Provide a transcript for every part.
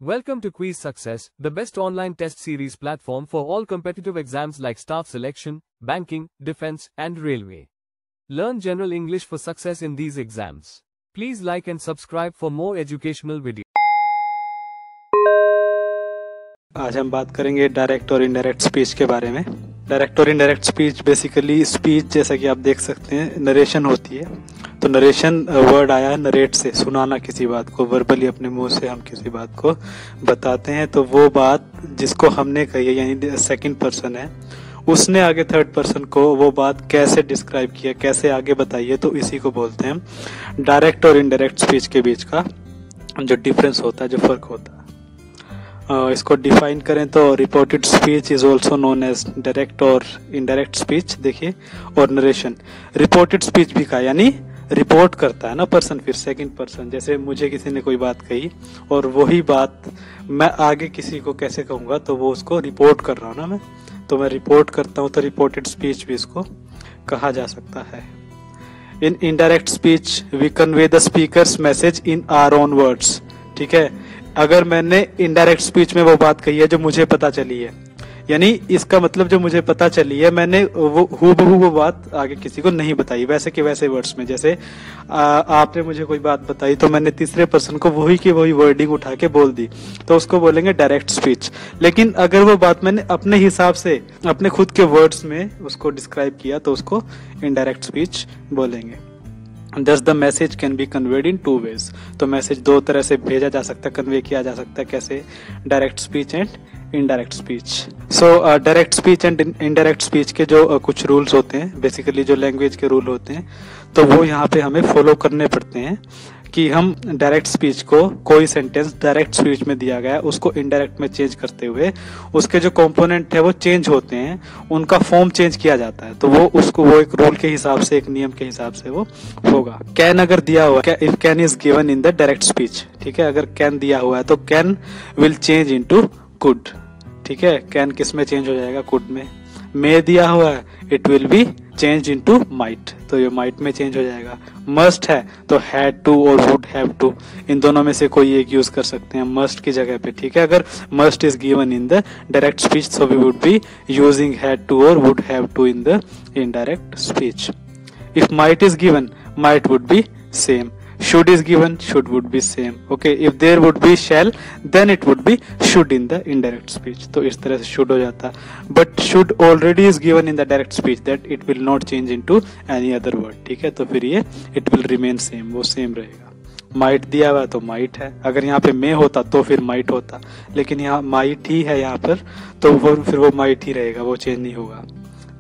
Welcome to Quiz Success, the best online test series platform for all competitive exams like staff selection, banking, defense, and railway. Learn general English for success in these exams. Please like and subscribe for more educational videos. आज हम बात करेंगे direct और indirect speech के बारे में। Direct और indirect speech basically speech जैसा कि आप देख सकते हैं नरेशन होती है। तो नरेशन वर्ड आया है नरेट से, सुनाना किसी बात को, वर्बली अपने मुंह से हम किसी बात को बताते हैं। तो वो बात जिसको हमने कही है यानी सेकंड पर्सन है, उसने आगे थर्ड पर्सन को वो बात कैसे डिस्क्राइब किया, कैसे आगे बताई है, तो इसी को बोलते हैं डायरेक्ट और इनडायरेक्ट स्पीच के बीच का जो डिफरेंस होता है, जो फर्क होता है। इसको डिफाइन करें तो reported speech is also known as direct और इनडायरेक्ट स्पीच। देखिए, और नरेशन रिपोर्टेड स्पीच भी कहा, यानी रिपोर्ट करता है ना पर्सन, फिर सेकंड पर्सन। जैसे मुझे किसी ने कोई बात कही और वही बात मैं आगे किसी को कैसे कहूंगा, तो वो उसको रिपोर्ट कर रहा हूं ना मैं, तो मैं रिपोर्ट करता हूं, तो रिपोर्टेड स्पीच भी इसको कहा जा सकता है। In indirect speech we convey the speaker's message in our own words. ठीक है, अगर मैंने इनडायरेक्ट स्पीच में वो बात कही है जो मुझे पता चली है, यानी इसका मतलब जो मुझे पता चली है मैंने वो हूबहू वो बात आगे किसी को नहीं बताई, वैसे के वैसे वर्ड्स में। जैसे आपने मुझे कोई बात बताई तो मैंने तीसरे पर्सन को वही की वही वर्डिंग उठा के बोल दी, तो उसको बोलेंगे डायरेक्ट स्पीच। लेकिन अगर वो बात मैंने अपने हिसाब से अपने खुद के वर्ड्स में उसको डिस्क्राइब किया तो उसको इनडायरेक्ट स्पीच बोलेंगे। Thus the message can be conveyed in two ways। तो मैसेज दो तरह से भेजा जा सकता है, कन्वे किया जा सकता है। कैसे? Direct speech and indirect speech. So direct speech and indirect speech के जो कुछ रूल्स होते हैं, बेसिकली जो लैंग्वेज के रूल होते हैं, तो वो यहाँ पे हमें फॉलो करने पड़ते हैं कि हम डायरेक्ट स्पीच को, कोई सेंटेंस डायरेक्ट स्पीच में दिया गया है उसको इनडायरेक्ट में चेंज करते हुए उसके जो कंपोनेंट है वो चेंज होते हैं, उनका फॉर्म चेंज किया जाता है। तो वो एक रूल के हिसाब से, एक नियम के हिसाब से वो होगा। कैन अगर दिया हुआ, if can is given in the direct speech, ठीक है, अगर कैन दिया हुआ है तो can will change into could. ठीक है, कैन किस में चेंज हो जाएगा? कुड में। मे दिया हुआ है, it will be change into might, तो ये माइट में चेंज हो जाएगा। मस्ट है तो हैड टू और वुड हैव टू, इन दोनों में से कोई एक यूज कर सकते हैं मस्ट की जगह पे। ठीक है, अगर must is given in the direct speech so we would be using had to और would have to in the indirect speech. If might is given, might would be same. should is given, should would be same। okay, if there would be shall, then it would be should in the indirect speech। तो इस तरह से should हो जाता, but should already is given in the direct speech that it will not change into any other word। ठीक है, तो फिर ये it will remain same, वो same रहेगा। माइट दिया हुआ तो माइट है, अगर यहाँ पे मे होता तो फिर माइट होता, लेकिन यहाँ माइट ही है यहाँ पर, तो फिर वो माइट ही रहेगा, वो चेंज नहीं होगा।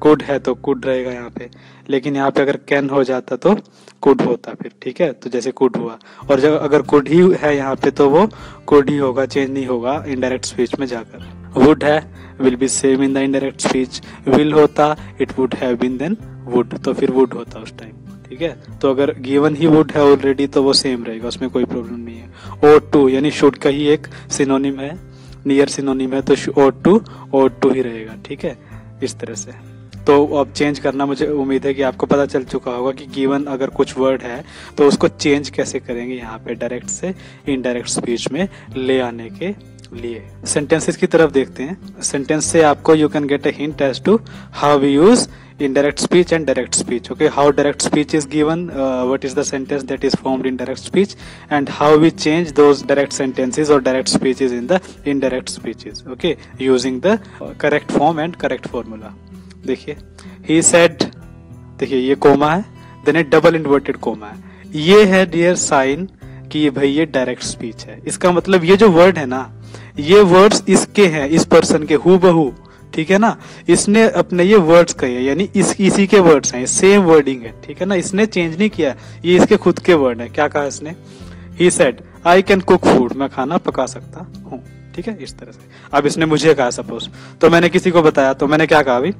कुड है तो कुड रहेगा यहाँ पे, लेकिन यहाँ पे अगर कैन हो जाता तो कुड होता फिर। ठीक है, तो जैसे कुड हुआ, और जब अगर कुड ही है यहाँ पे तो वो कुड ही होगा, चेंज नहीं होगा इनडायरेक्ट स्पीच में जाकर। वुड है, will be same in the indirect speech. Will होता, it would have been then would, तो फिर वुड होता उस टाइम। ठीक है, तो अगर गिवन ही वुड है ऑलरेडी तो वो सेम रहेगा, उसमें कोई प्रॉब्लम नहीं है। ओट टू, यानी शुड का ही एक सिनोनिम है, नियर सिनोनिम है, तो ओट टू ही रहेगा। ठीक है, इस तरह से। तो अब चेंज करना, मुझे उम्मीद है कि आपको पता चल चुका होगा कि गिवन अगर कुछ वर्ड है तो उसको चेंज कैसे करेंगे यहाँ पे डायरेक्ट से इनडायरेक्ट स्पीच में ले आने के लिए। सेंटेंसेस की तरफ देखते हैं। सेंटेंस से आपको you can get a hint as to how we use indirect speech and direct speech। okay, how direct speech is given, what is the sentence that is formed in direct speech, and how we change those direct sentences or direct speeches in the indirect speeches, okay, using the correct form and correct formula। देखिए, he said, देखिए ये coma है, then एक double inverted coma है, ये है dear sign कि भाई ये डायरेक्ट स्पीच है। इसका मतलब ये जो वर्ड है ना, ये वर्ड्स इसके हैं, इस पर्सन के हूबहू। ठीक है ना, इसने अपने ये वर्ड्स कहे, यानी इसी के वर्ड्स हैं, सेम वर्डिंग है। ठीक है ना, इसने चेंज नहीं किया, ये इसके खुद के वर्ड है। क्या कहा इसने? He said I can cook food, मैं खाना पका सकता हूँ। ठीक है, इस तरह से। अब इसने मुझे कहा सपोज, तो मैंने किसी को बताया, तो मैंने क्या कहा अभी?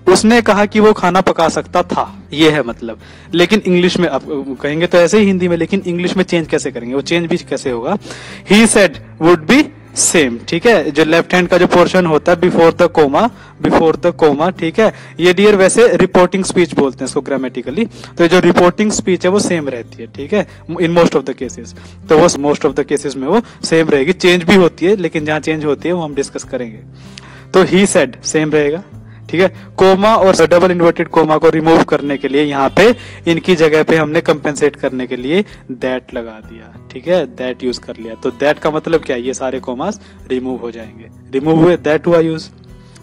उसने कहा कि वो खाना पका सकता था, ये है मतलब। लेकिन इंग्लिश में आप कहेंगे तो ऐसे ही हिंदी में, लेकिन इंग्लिश में चेंज कैसे करेंगे? वो चेंज भी कैसे होगा? He said would be same, ठीक है। जो लेफ्ट हैंड का जो पोर्शन होता है बिफोर द कोमा, ठीक है, ये डियर वैसे रिपोर्टिंग स्पीच बोलते हैं इसको ग्रामेटिकली। तो जो रिपोर्टिंग स्पीच है वो सेम रहती है, ठीक है, in most of the cases. तो वो मोस्ट ऑफ द केसेस में वो सेम रहेगी, चेंज भी होती है, लेकिन जहां चेंज होती है वो हम डिस्कस करेंगे। तो ही सेड सेम रहेगा, ठीक है। कोमा और डबल इन्वर्टेड कोमा को रिमूव करने के लिए यहाँ पे इनकी जगह पे हमने कंपेंसेट करने के लिए दैट लगा दिया, ठीक है, दैट यूज कर लिया। तो दैट का मतलब क्या है, ये सारे कोमास रिमूव हो जाएंगे, रिमूव हुए, दैट हुआ यूज।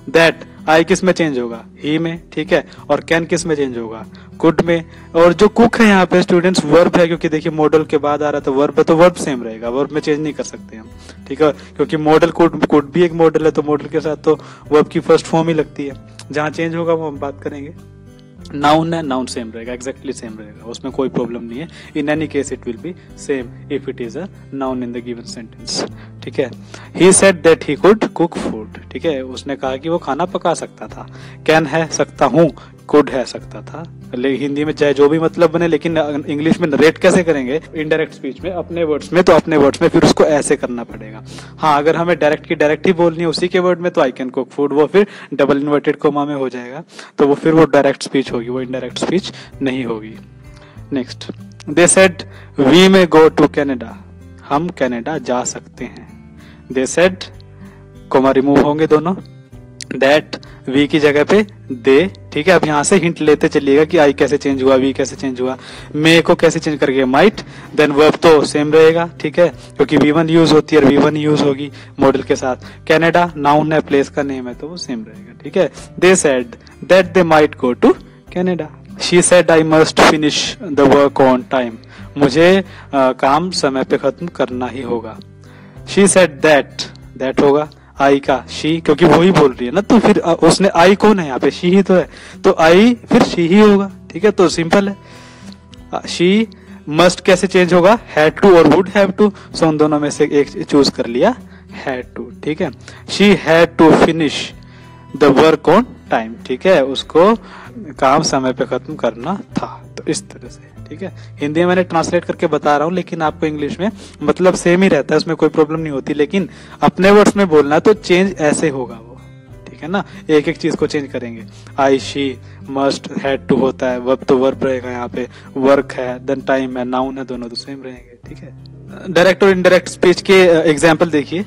दैट आई किस में चेंज होगा, ही में, ठीक है, और कैन किस में चेंज होगा, कुड में। और जो कुक है यहाँ पे स्टूडेंट्स वर्ब है, क्योंकि देखिए मॉडल के बाद आ रहा था वर्ब है, तो वर्ब सेम रहेगा, वर्ब में चेंज नहीं कर सकते हम, ठीक है, क्योंकि मॉडल कुड भी एक मॉडल है, तो मॉडल के साथ तो वर्ब की फर्स्ट फॉर्म ही लगती है। जहां चेंज होगा वो हम बात करेंगे। नाउन है, नाउन सेम रहेगा, एग्जैक्टली सेम रहेगा, उसमें कोई प्रॉब्लम नहीं है। In any case it will be same if it is a noun in the given sentence, ठीक है। He said that he could cook food, ठीक है, उसने कहा कि वो खाना पका सकता था। कैन है सकता हूँ, कुड है सकता था। हिंदी में चाहे जो भी मतलब बने, लेकिन इंग्लिश में नरेट कैसे करेंगे इनडायरेक्ट स्पीच में, अपने वर्ड्स में, तो अपने वर्ड्स में फिर उसको ऐसे करना पड़ेगा। हाँ, अगर हमें डायरेक्ट की डायरेक्ट ही बोलनी है उसी के वर्ड में, तो आई कैन कुक फूड, वो फिर डबल इन्वर्टेड कोमा में हो जाएगा, तो वो फिर वो डायरेक्ट स्पीच होगी, वो इनडायरेक्ट स्पीच नहीं होगी। Next, they said we may go to Canada, हम कनाडा जा सकते हैं। दे सेड, कोमा रिमूव होंगे दोनों, दैट वी की जगह पे दे, ठीक है। अब यहां से हिंट लेते चलिएगा कि आई कैसे चेंज हुआ, वी कैसे चेंज हुआ, मे को कैसे चेंज करके माइट, देन वर्ब तो सेम रहेगा, ठीक है, क्योंकि V1 यूज होती है और V1 यूज होगी मॉडल के साथ। कनाडा नाउन है, प्लेस का नेम है, तो वो सेम रहेगा, ठीक है। They said that they might go to Canada. She said I must finish the work on time, मुझे काम समय पे खत्म करना ही होगा। शी सेड दैट होगा आई का शी, क्योंकि वो ही बोल रही है ना, तो फिर उसने आई कौन है यहाँ पे, शी ही तो है, तो आई फिर शी ही होगा, ठीक है, तो सिंपल है। शी मस्ट कैसे चेंज होगा, हैड टू और वुड हैव टू, सो उन दोनों में से एक चूज कर लिया, हैड टू, ठीक है। She had to finish the work on time, ठीक है, उसको काम समय पे खत्म करना था। तो इस तरह से, ठीक है। हिंदी में मैंने ट्रांसलेट करके बता रहा हूँ, लेकिन आपको इंग्लिश में मतलब सेम ही रहता है, उसमें कोई प्रॉब्लम नहीं होती, लेकिन अपने वर्ड्स में बोलना तो चेंज ऐसे होगा वो, ठीक है ना, एक एक चीज को चेंज करेंगे। आई, शी, मस्ट, हैड टू होता है, वर्ब तो वर्ब रहेगा, यहाँ पे वर्क है, देन टाइम है, नाउन है, दोनों तो सेम रहेंगे, ठीक है। डायरेक्ट और इनडायरेक्ट स्पीच के एग्जाम्पल देखिए।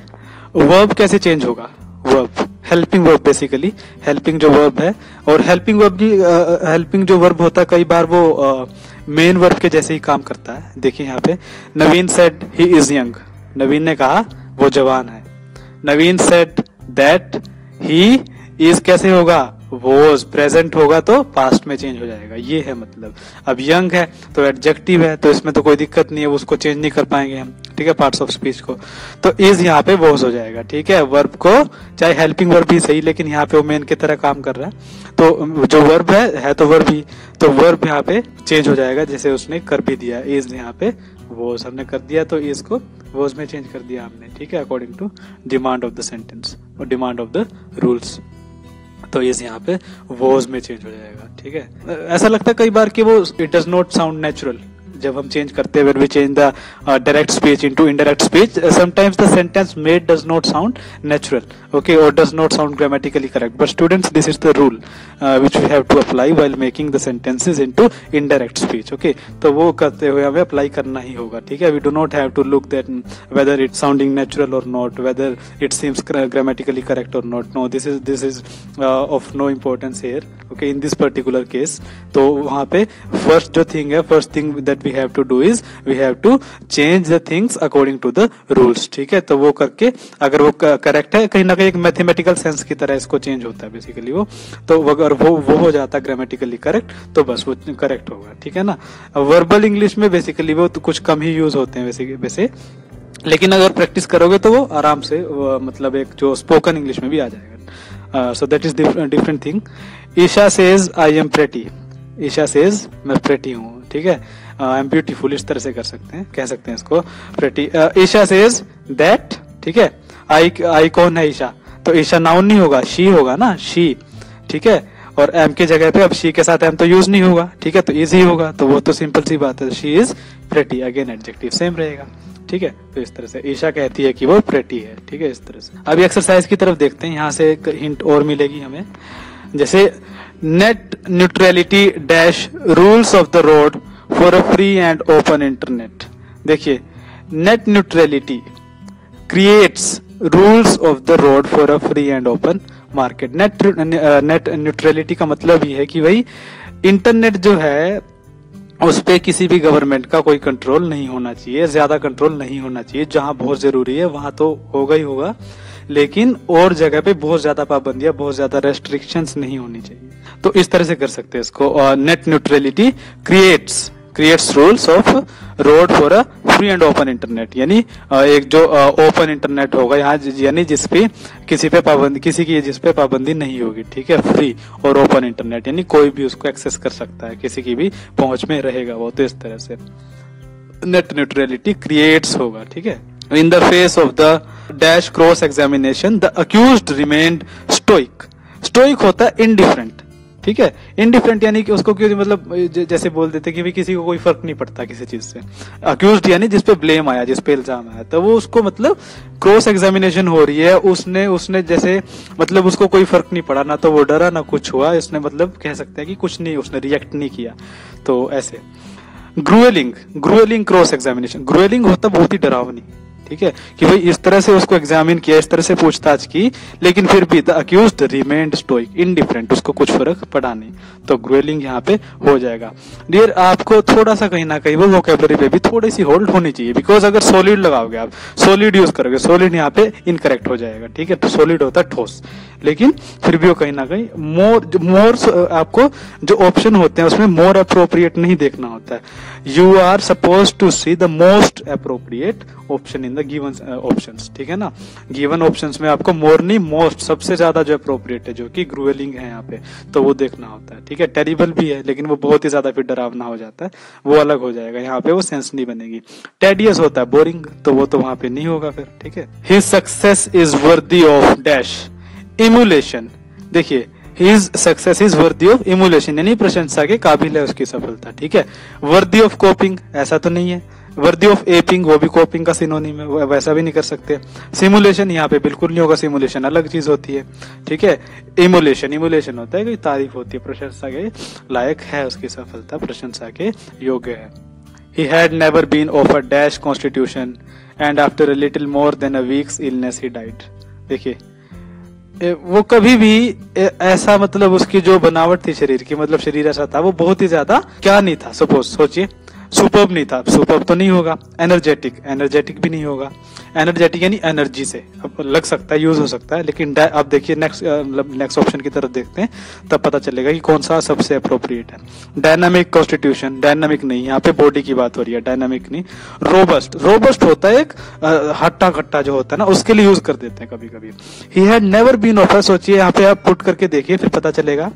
वर्ब कैसे चेंज होगा, verb helping verb, basically helping जो वर्ब है, और हेल्पिंग वर्ब भी हेल्पिंग जो वर्ब होता है कई बार वो मेन वर्ब के जैसे ही काम करता है। देखिए यहाँ पे, नवीन सेड ही इज यंग, नवीन ने कहा वो जवान है। नवीन सेड दैट ही इज कैसे होगा, वॉज, प्रेजेंट होगा तो पास्ट में चेंज हो जाएगा, ये है मतलब। अब यंग है तो एडजेक्टिव है, तो इसमें तो कोई दिक्कत नहीं है, उसको चेंज नहीं कर पाएंगे हम, ठीक है, पार्ट्स ऑफ स्पीच को। तो इज यहाँ पे वॉज हो जाएगा, ठीक है। वर्ब को चाहे हेल्पिंग वर्ब भी सही, लेकिन यहाँ पे वो मेन की तरह काम कर रहा है, तो जो वर्ब है तो वर्ब ही, तो वर्ब यहाँ पे चेंज हो जाएगा, जैसे उसने कर भी दिया, इज यहाँ पे वॉज हमने कर दिया, तो इज को वॉज में चेंज कर दिया हमने, ठीक है, according to demand of the sentence और डिमांड ऑफ द रूल्स। तो इस यहाँ पे वॉज में चेंज हो जाएगा, ठीक है। ऐसा लगता है कई बार कि वो it does not sound natural, जब हम चेंज करते हैं, when we change the direct speech into indirect speech, sometimes the sentence made does not sound natural, okay, or does not sound grammatically correct. But students, this is the rule which we have to apply while making the sentences into indirect speech, okay. तो वो करते हुए हमें apply करना ही होगा, ठीक है। We do not have to look that whether it's sounding natural or not, whether it seems grammatically correct or not. No, this is of no importance here, okay, in this particular case. तो वहाँ पे first thing that we have to do is we have to change the things according to the rules, ठीक है। तो वो करके अगर वो करेक्ट है, कहीं ना कहीं एक मैथमेटिकल सेंस की तरह इसको चेंज होता है बेसिकली वो, तो अगर वो हो जाता है ग्रामेटिकली करेक्ट, तो बस वो करेक्ट होगा, ठीक है ना। वर्बल इंग्लिश में बेसिकली वो तो कुछ कम ही यूज होते हैं वैसे, लेकिन अगर प्रैक्टिस करोगे तो वो आराम से मतलब एक जो स्पोकन इंग्लिश में भी आ जाएगा। So that is different thing. Isha says I am pretty, Isha says मैं प्रेटी हूँ, ठीक है। आई एम ब्यूटीफुल, इस तरह से कर सकते हैं, कह सकते हैं इसको प्रेटी। ईशा सेज दैट, ठीक है। आई कौन है ईशा, तो ईशा नाउन नहीं होगा, शी होगा ना, शी, ठीक है। और एम की जगह पे अब शी के साथ एम तो यूज नहीं होगा, ठीक है, तो इजी होगा, तो वो तो सिंपल सी बात है, she is pretty, again adjective same रहेगा, ठीक है। तो इस तरह से ईशा कहती है कि वो प्रेटी है, ठीक है, इस तरह से। अभी एक्सरसाइज की तरफ देखते हैं, यहाँ से एक हिंट और मिलेगी हमें, जैसे net neutrality dash rules of the road for a free and open internet. देखिए, net neutrality creates rules of the road for a free and open market. Net neutrality का मतलब ये है कि भाई इंटरनेट जो है उस पे किसी भी गवर्नमेंट का कोई कंट्रोल नहीं होना चाहिए, ज्यादा कंट्रोल नहीं होना चाहिए, जहां बहुत जरूरी है वहां तो होगा ही होगा, लेकिन और जगह पे बहुत ज्यादा पाबंदियां, बहुत ज्यादा रेस्ट्रिक्शंस नहीं होनी चाहिए। तो इस तरह से कर सकते हैं इसको, net neutrality creates rules of road for a free and open internet, यानी एक जो ओपन इंटरनेट होगा यहाँ, यानी जिसपे किसी की जिस पे पाबंदी नहीं होगी, ठीक है, फ्री और ओपन इंटरनेट, यानी कोई भी उसको एक्सेस कर सकता है, किसी की भी पहुंच में रहेगा वो। तो इस तरह से नेट न्यूट्रलिटी क्रिएट्स होगा, ठीक है। In the face of the dash cross examination the accused remained stoic. Stoic होता है इनडिफरेंट, ठीक है, इनडिफरेंट यानी कि उसको क्यों, मतलब जैसे बोल देते कि भाई किसी को कोई फर्क नहीं पड़ता किसी चीज से। अक्यूज्ड यानी जिसपे ब्लेम आया, जिसपे इल्जाम आया, तो वो उसको मतलब क्रॉस एग्जामिनेशन हो रही है, उसने जैसे मतलब उसको कोई फर्क नहीं पड़ा, ना तो वो डरा ना कुछ हुआ, इसने मतलब कह सकते हैं कि कुछ नहीं, उसने रिएक्ट नहीं किया। तो ऐसे ग्रुएलिंग क्रॉस एग्जामिनेशन, ग्रुएलिंग होता बहुत ही डरावनी, ठीक है, कि भाई इस तरह से उसको एग्जामिन किया, इस तरह से पूछताछ की, लेकिन फिर भी the accused remained stoic, indifferent, उसको कुछ फर्क पड़ा नहीं, तो ग्रुएलिंग यहाँ पे हो जाएगा। डियर, आपको थोड़ा सा कहीं ना कहीं वो वोकेबलरी पे भी थोड़ी सी होल्ड होनी चाहिए, बिकॉज अगर सॉलिड लगाओगे आप, सॉलिड यूज करोगे, सॉलिड यहाँ पे इनकरेक्ट हो जाएगा, ठीक है, तो सॉलिड होता है ठोस, लेकिन फिर भी वो कहीं ना कहीं मोर आपको जो ऑप्शन होते हैं उसमें मोर अप्रोप्रिएट नहीं देखना होता है, you are suppose to see the most appropriate option in the given options, ठीक है ना। गिवन ऑप्शंस में आपको मोर नहीं, मोस्ट, सबसे ज्यादा जो अप्रोप्रिएट है, जो कि ग्रुएलिंग है यहाँ पे, तो वो देखना होता है, ठीक है। टेरिबल भी है, लेकिन वो बहुत ही ज्यादा फिर डरावना हो जाता है, वो अलग हो जाएगा, यहाँ पे वो सेंस नहीं बनेगी। टेडियस होता है बोरिंग, तो वो तो वहां पे नहीं होगा फिर, ठीक है। His success is worthy of dash emulation. देखिए, his success is worthy of emulation, यानी प्रशंसा के काबिल है उसकी सफलता, ठीक है। वर्दी ऑफ कॉपिंग, ऐसा तो नहीं है। वर्दी ऑफ एपिंग, वो भी कॉपिंग का सिनोनिम है, वैसा भी नहीं कर सकते। सिमुलेशन यहाँ पे बिल्कुल नहीं होगा, सिमुलेशन अलग चीज होती है, ठीक है। इमुलेशन होता है कि तारीफ होती है, प्रशंसा के लायक है, उसकी सफलता प्रशंसा के योग्य है। He had never been offered dash constitution and after a little more than a week's illness he died। देखिए, वो कभी भी ऐसा, मतलब उसकी जो बनावट थी शरीर की, मतलब शरीर ऐसा था, वो बहुत ही ज्यादा क्या नहीं था, सपोज सोचिए, सुपर्ब नहीं था, सुपर्ब तो नहीं होगा। एनर्जेटिक भी नहीं होगा। एनर्जेटिक यानी एनर्जी से, अब लग सकता है, यूज हो सकता है, लेकिन अब देखिए नेक्स्ट ऑप्शन की तरफ देखते हैं, तब पता चलेगा कि कौन सा सबसे अप्रोप्रिएट है। डायनामिक कॉन्स्टिट्यूशन, डायनामिक नहीं, यहाँ पे बॉडी की बात हो रही है, डायनामिक नहीं। रोबस्ट होता है एक हट्टा कट्टा जो होता है ना, उसके लिए यूज कर देते हैं कभी कभी। He had never been offer, सोचिए यहाँ पे आप पुट करके देखिए, फिर पता चलेगा।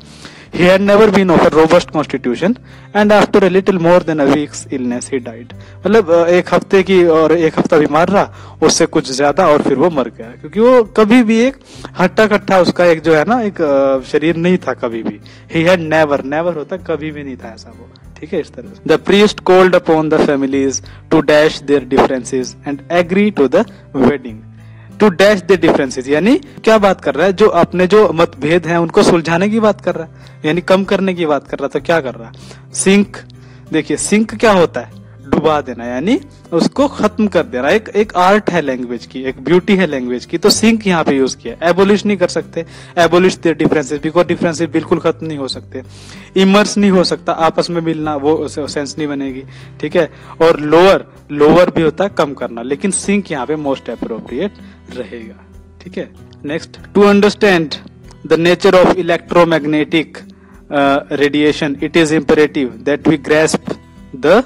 He had never been offered robust constitution and after a little more than a week's illness he died। मतलब एक हफ्ते की, और एक हफ्ता बीमार रहा, उससे कुछ ज्यादा, और फिर वो मर गया, क्योंकि वो कभी भी एक हट्टा कट्टा उसका एक जो है ना, एक शरीर नहीं था कभी भी। He had never होता कभी भी नहीं था ऐसा वो, ठीक है, इस तरह से। The priest called upon the families to dash their differences and agree to the wedding। To dash the differences, यानी क्या बात कर रहा है, जो अपने जो मतभेद हैं उनको सुलझाने की बात कर रहा है, यानी कम करने की बात कर रहा था। क्या कर रहा है, सिंक। देखिए, सिंक क्या होता है, डुबा देना, यानी उसको खत्म कर देना। एक आर्ट है लैंग्वेज की, एक ब्यूटी है लैंग्वेज की, तो सिंक यहाँ पे यूज किया। एबोलिश नहीं कर सकते, abolish the differences, because differences बिल्कुल खत्म नहीं हो सकते। इमर्स नहीं हो सकता, आपस में मिलना, वो सेंस नहीं बनेगी, ठीक है। और लोअर भी होता है कम करना, लेकिन सिंक यहाँ पे मोस्ट अप्रोप्रिएट रहेगा, ठीक है। Next, to understand the nature of electromagnetic radiation it is imperative that we grasp the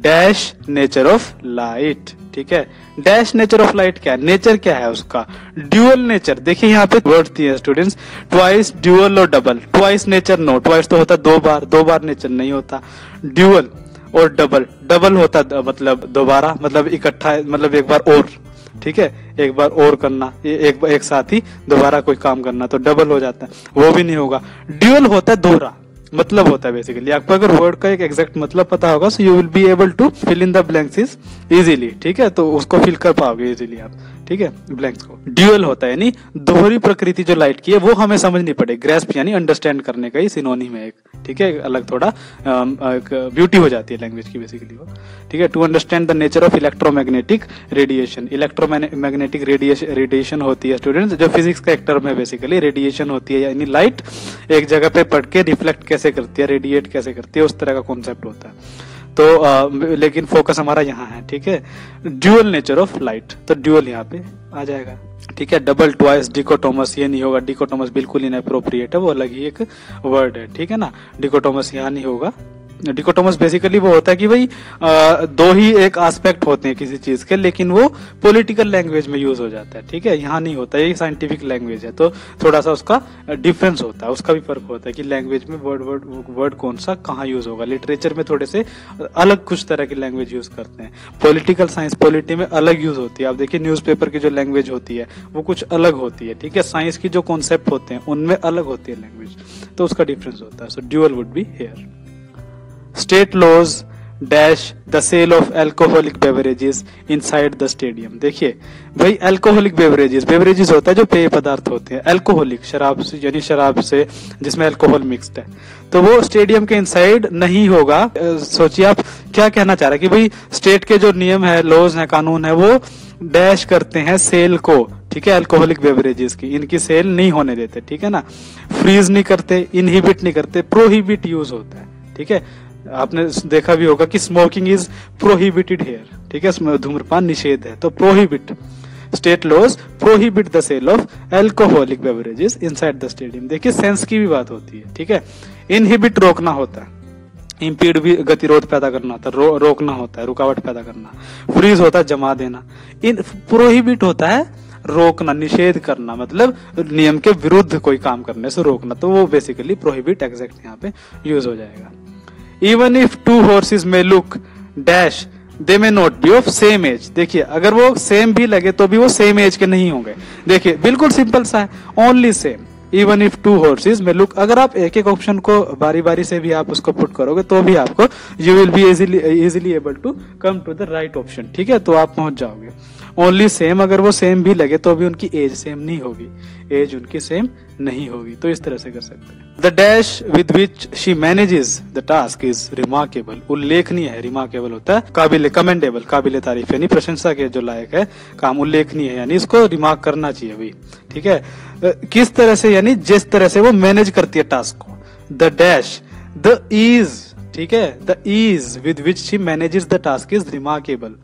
dash nature of light, ठीक है। डैश नेचर ऑफ लाइट क्या है, नेचर क्या है उसका, ड्यूअल नेचर। देखिए यहाँ पे वर्ड दिए स्टूडेंट्स, ट्वाइस, ड्यूअल और double. Twice nature no, twice तो होता दो बार नेचर नहीं होता। ड्यूअल और डबल होता मतलब दोबारा, मतलब इकट्ठा, मतलब एक बार और, ठीक है, एक बार और करना, एक साथ ही दोबारा कोई काम करना, तो डबल हो जाता है, वो भी नहीं होगा। ड्यूअल होता है दोहरा मतलब होता है बेसिकली। आपको अगर वर्ड का एक एग्जैक्ट मतलब पता होगा so you will be able to fill in the blanks is easily, ठीक है, तो उसको फिल कर पाओगे इजीली आप, ठीक है, ब्लैंक्स को। ड्यूअल होता है यानी दोहरी प्रकृति जो लाइट की है वो हमें समझनी पड़े, ग्रेस्प यानी अंडरस्टैंड करने का ही सिनोनिम है एक, ठीक है, अलग थोड़ा ब्यूटी हो जाती है लैंग्वेज की बेसिकली वो, ठीक है। To understand the nature of electromagnetic radiation, electromagnetic radiation होती है स्टूडेंट्स, जो फिजिक्स का एक टर्म है बेसिकली, रेडिएशन होती है यानी लाइट एक जगह पे पड़ के रिफ्लेक्ट कैसे करती है, रेडिएट कैसे करती है, उस तरह का कॉन्सेप्ट होता है। तो लेकिन फोकस हमारा यहाँ है, ठीक है। ड्यूअल नेचर ऑफ लाइट, तो ड्यूअल यहाँ पे आ जाएगा, ठीक है। डबल, ट्वाइस, डिकोटोमस ये नहीं होगा, डिकोटोमस बिल्कुल इनएप्रोप्रिएट है, वो अलग ही एक वर्ड है, ठीक है ना। डिकोटोमस यहाँ नहीं होगा। डिकोटोमस बेसिकली वो होता है कि भाई दो ही एक एस्पेक्ट होते हैं किसी चीज के, लेकिन वो पॉलिटिकल लैंग्वेज में यूज हो जाता है, ठीक है, यहाँ नहीं होता, ये साइंटिफिक लैंग्वेज है, तो थोड़ा सा उसका डिफरेंस होता है, उसका भी फर्क होता है कि लैंग्वेज में वर्ड कौन सा कहाँ यूज होगा। लिटरेचर में थोड़े से अलग कुछ तरह की लैंग्वेज यूज करते हैं, पॉलिटिकल साइंस पॉलिटी में अलग यूज होती है। आप देखिए न्यूज़पेपर की जो लैंग्वेज होती है वो कुछ अलग होती है, ठीक है, साइंस की जो कॉन्सेप्ट होते हैं उनमें अलग होती है लैंग्वेज, तो उसका डिफरेंस होता है। So dual would be here. State laws dash the sale of alcoholic beverages inside the stadium। देखिए भाई अल्कोहलिक बेवरेजेस होता है जो पेय पदार्थ होते हैं, अल्कोहलिक शराब से यानी शराब से जिसमें अल्कोहल मिक्स्ड है, तो वो स्टेडियम के इनसाइड नहीं होगा। सोचिए आप क्या कहना चाह रहे हैं कि भाई स्टेट के जो नियम है, लॉज है, कानून है, वो डैश करते हैं सेल को, ठीक है, अल्कोहलिक बेवरेजेस की, इनकी सेल नहीं होने देते, ठीक है ना, फ्रीज नहीं करते, इनहिबिट नहीं करते, प्रोहिबिट यूज होता है, ठीक है। आपने देखा भी होगा कि स्मोकिंग इज प्रोहिबिटेड हियर, ठीक है, धूम्रपान निषेध है, तो prohibit, state laws prohibit the sale of alcoholic beverages inside the stadium. देखिए सेंस की भी बात होती है, ठीक है। इनहिबिट रोकना होता है, इंपीड भी गतिरोध पैदा करना होता है, रोकना होता है, रुकावट पैदा करना। फ्रीज होता है जमा देना। इन प्रोहिबिट होता है रोकना, निषेध करना, मतलब नियम के विरुद्ध कोई काम करने से रोकना, तो वो बेसिकली प्रोहिबिट एग्जैक्ट यहाँ पे यूज हो जाएगा। Even if two horses may look dash, they may not be of same age। देखिए अगर वो सेम भी लगे तो भी वो सेम एज के नहीं होंगे। देखिए बिल्कुल सिंपल सा है, only same. Even if two horses may look, अगर आप एक एक ऑप्शन को बारी बारी से भी आप उसको पुट करोगे तो भी आपको you will be easily able to come to the right option, ठीक है, तो आप पहुंच जाओगे। ओनली सेम, अगर वो सेम भी लगे तो भी उनकी एज सेम नहीं होगी, एज उनकी सेम नहीं होगी, तो इस तरह से कर सकते हैं। The dash with which she manages the task is remarkable, उल्लेखनीय है, रिमार्केबल होता है काबिल, कमेंडेबल, काबिल तारीफ यानी प्रशंसा के जो लायक है काम, उल्लेखनीय है यानी इसको रिमार्क करना चाहिए भाई, ठीक है। किस तरह से, यानी जिस तरह से वो मैनेज करती है टास्क को। द डैश, द ईज, ठीक है, the ease with which she manages the task is remarkable,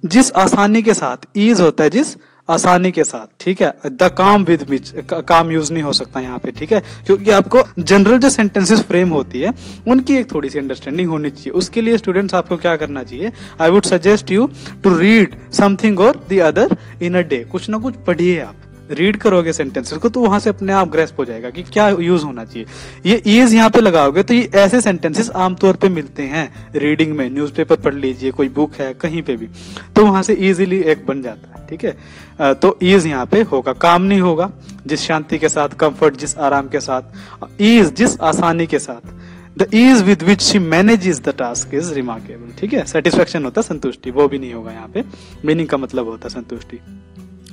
जिस आसानी के साथ, ईज होता है जिस आसानी के साथ, ठीक है। द काम विद विच, काम यूज नहीं हो सकता यहाँ पे, ठीक है, क्योंकि आपको जनरल जो सेंटेंसेस फ्रेम होती है उनकी एक थोड़ी सी अंडरस्टैंडिंग होनी चाहिए। उसके लिए स्टूडेंट्स आपको क्या करना चाहिए, I would suggest you to read something और the other in a day, कुछ ना कुछ पढ़िए आप, रीड करोगे सेंटेंसेस को तो वहां से अपने आप ग्रेस्प हो जाएगा कि क्या यूज होना चाहिए। ये ईज यहाँ पे लगाओगे तो ये ऐसे सेंटेंसेस आमतौर पे मिलते हैं रीडिंग में, न्यूज़पेपर पढ़ लीजिए, कोई बुक है कहीं पे भी, तो वहां से इजीली एक बन जाता है, ठीक है। तो ईज यहाँ पे होगा, काम नहीं होगा, जिस शांति के साथ, कंफर्ट जिस आराम के साथ, ईज जिस आसानी के साथ, the ease with which she manages the task is remarkable, ठीक है। सेटिस्फेक्शन होता है संतुष्टि, वो भी नहीं होगा यहाँ पे, मीनिंग का मतलब होता है संतुष्टि।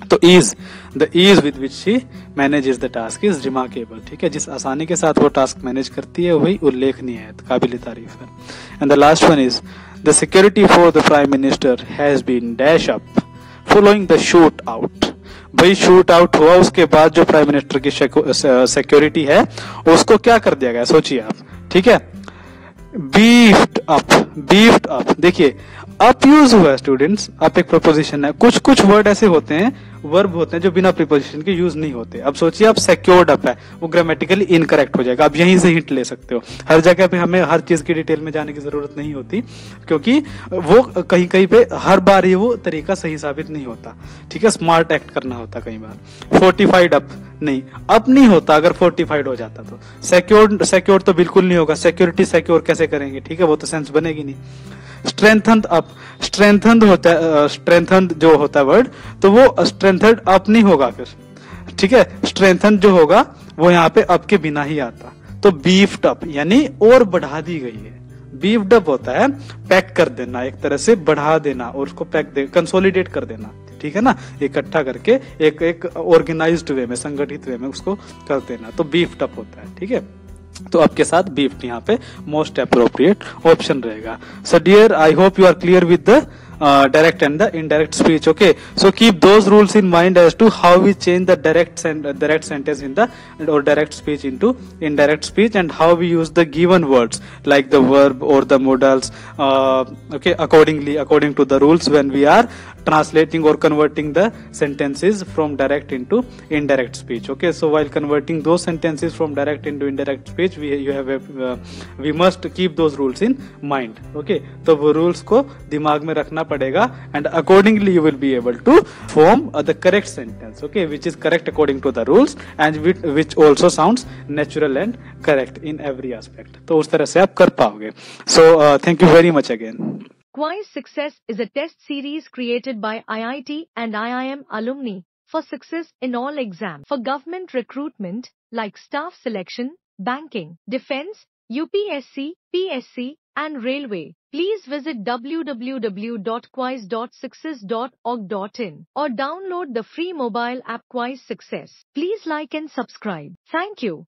तो ease, the ease with which she manages the task is remarkable, ठीक है, जिस आसानी के साथ वो टास्क मैनेज करती है वही उल्लेखनीय है, काबिल तारीफ है। And the last one is the security for the prime minister has been dash up following the shoot out. भाई शूट आउट हुआ, उसके बाद जो प्राइम मिनिस्टर की सिक्योरिटी है उसको क्या कर दिया गया, सोचिए आप, ठीक है, बीफ्ड अप। देखिए अप यूज हुआ है स्टूडेंट्स, अप एक प्रोपोजिशन है, कुछ कुछ वर्ड ऐसे होते हैं, वर्ब होते हैं जो बिना प्रीपोजिशन के यूज नहीं होते। अब सोचिए आप सिक्योर्ड अप है, वो ग्रामेटिकली इनकरेक्ट हो जाएगा, आप यहीं से हिंट ले सकते हो। हर जगह पे हमें हर चीज की डिटेल में जाने की जरूरत नहीं होती, क्योंकि वो कहीं कहीं पे हर बार ये वो तरीका सही साबित नहीं होता, ठीक है, स्मार्ट एक्ट करना होता कई बार। फोर्टिफाइड अप नहीं, अप नहीं होता अगर फोर्टिफाइड हो जाता तो। सिक्योर्ड तो बिल्कुल नहीं होगा, सिक्योरिटी सिक्योर कैसे करेंगे, ठीक है, वो तो सेंस बनेगी नहीं। स्ट्रेंथन अप, स्ट्रेंथन होता है, स्ट्रेंथन जो होता है वर्ड, तो वो स्ट्रेंथन अप नहीं होगा फिर, ठीक है। स्ट्रेंथन जो होगा वो यहाँ पे अप के बिना ही आता, तो बीफ्ड अप यानी और बढ़ा दी गई है। बीफ्ड अप होता है पैक कर देना, एक तरह से बढ़ा देना और उसको पैक दे कंसोलिडेट कर देना, ठीक है ना, इकट्ठा करके एक एक ऑर्गेनाइज्ड वे में, संगठित वे में उसको कर देना, तो बीफ्ड अप होता है, ठीक है। तो आपके साथ बीफ्ड यहाँ पे मोस्ट अप्रोप्रिएट ऑप्शन रहेगा। So dear, I hope you are clear with the direct and the indirect speech. Okay, so keep those rules in mind as to how we change the direct sentence in the or direct speech into indirect speech, and how we use the given words like the verb or the modals, okay, according to the rules when we are translating or converting the sentences from direct into indirect speech. Okay, so while converting those sentences from direct into indirect speech, we must keep those rules in mind. Okay, तो वो rules को दिमाग में रखना पड़ेगा, and accordingly you will be able to form the correct sentence, okay, which is correct according to the rules and which also sounds natural and correct in every aspect. तो उस तरह से आप कर पाओगे. So thank you very much again. Quiz Success is a test series created by IIT and IIM alumni for success in all exams for government recruitment like staff selection, banking, defense, UPSC, PSC, and railway. Please visit www.quiz.success.org.in or download the free mobile app Quiz Success. Please like and subscribe. Thank you.